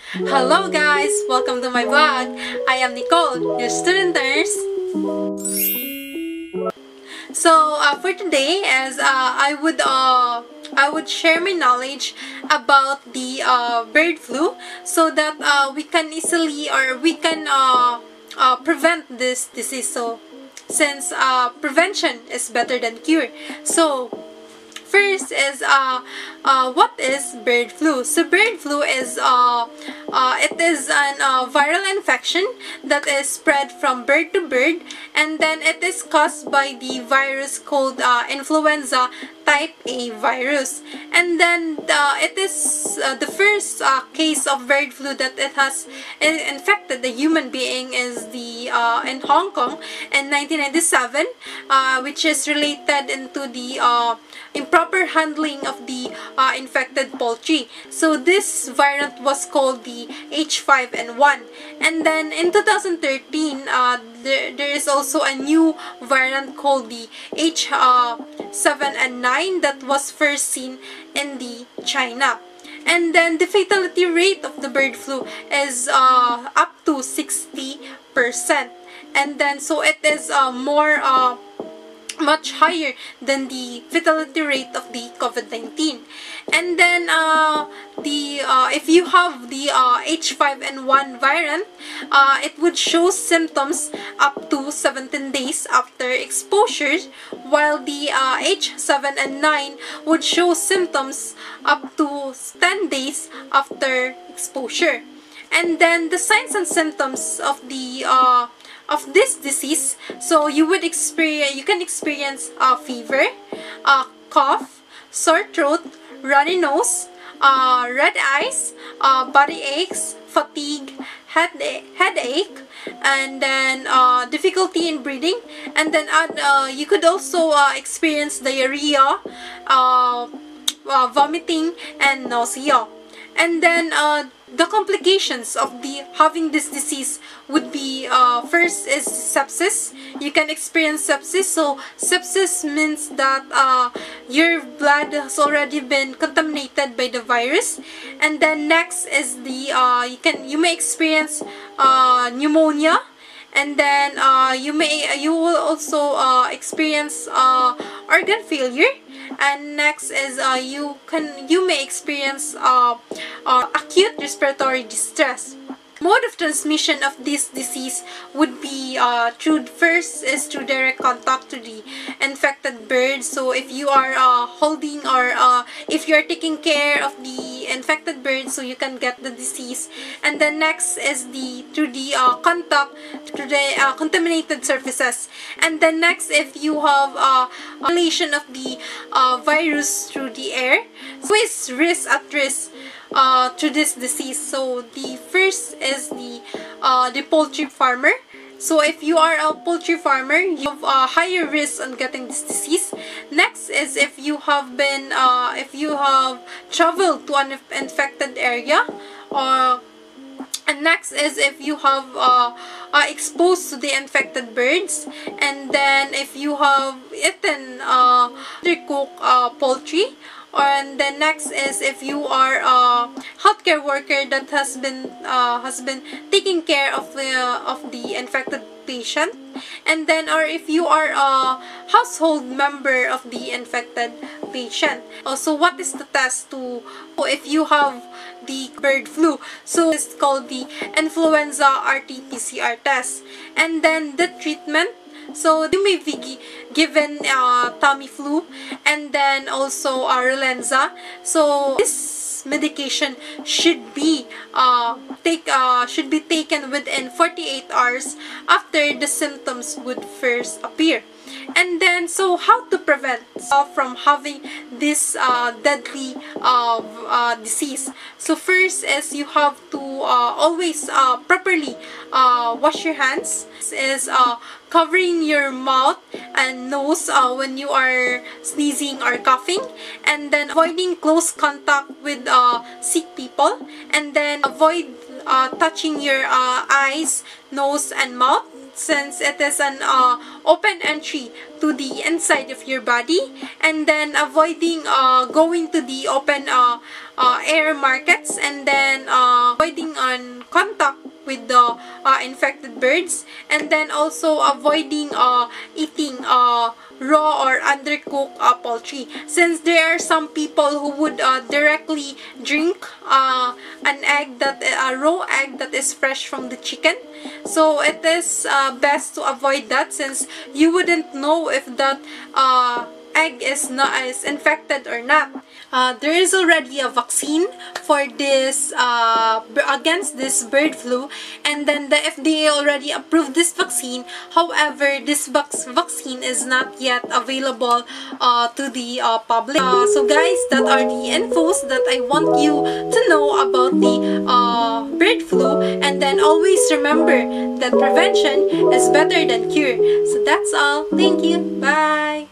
Hello guys! Welcome to my vlog. I am Nicole, your student nurse. So for today, as I would share my knowledge about the bird flu, so that we can easily or we can prevent this disease. So since prevention is better than cure, so first is what is bird flu? So bird flu is it is an viral infection that is spread from bird to bird, and then it is caused by the virus called influenza type A virus. And then it is the first case of bird flu that it has infected the human being is the in Hong Kong in 1997, which is related into the improper handling of the infected poultry. So this variant was called the H5N1. And then in 2013, there is also a new variant called the H7N9 that was first seen in the China. And then the fatality rate of the bird flu is up to 60%. And then so it is much higher than the fatality rate of the COVID-19. And then if you have the H5N1 variant, it would show symptoms up to 17 days after exposure, while the H7N9 would show symptoms up to 10 days after exposure. And then the signs and symptoms of the of this disease, so you can experience fever, cough, sore throat, runny nose, red eyes, body aches, fatigue, headache, and then difficulty in breathing, and then you could also experience diarrhea, vomiting, and nausea. And then the complications of the having this disease would be first is sepsis. You can experience sepsis. So sepsis means that your blood has already been contaminated by the virus. And then next is the you may experience pneumonia. And then you will also experience organ failure. And next is you may experience acute respiratory distress. Mode of transmission of this disease would be first is through direct contact to the infected bird. So if you are holding or if you are taking care of the infected bird, so you can get the disease. And then next is through the contact to the contaminated surfaces. And then next, if you have inhalation of the virus through the air, so is at risk to this disease. So the first is the poultry farmer. So if you are a poultry farmer, you have a higher risk on getting this disease. Next is if you have traveled to an infected area, and next is if you have exposed to the infected birds, and then if you have eaten undercooked poultry. And then next is if you are a healthcare worker that has been taking care of the infected patient. And then or if you are a household member of the infected patient. Also, what is the test to if you have the bird flu? So it's called the influenza RT-PCR test. And then the treatment, so you may be given Tamiflu, and then also Relenza. So this medication should be taken within 48 hours after the symptoms would first appear. And then, so how to prevent from having this deadly disease? So first is you have to always properly wash your hands. This is covering your mouth and nose when you are sneezing or coughing, and then avoiding close contact with sick people, and then avoid touching your eyes, nose, and mouth, since it is an open entry to the inside of your body. And then avoiding going to the open air markets, and then avoiding infected birds, and then also avoiding eating raw or undercooked poultry, since there are some people who would directly drink an egg that a raw egg that is fresh from the chicken. So it is best to avoid that, since you wouldn't know if that egg is not is infected or not. There is already a vaccine for this against this bird flu, and then the FDA already approved this vaccine. However, this vaccine is not yet available to the public. So guys, that are the infos that I want you to know about the bird flu, and then always remember that prevention is better than cure. So that's all. Thank you. Bye.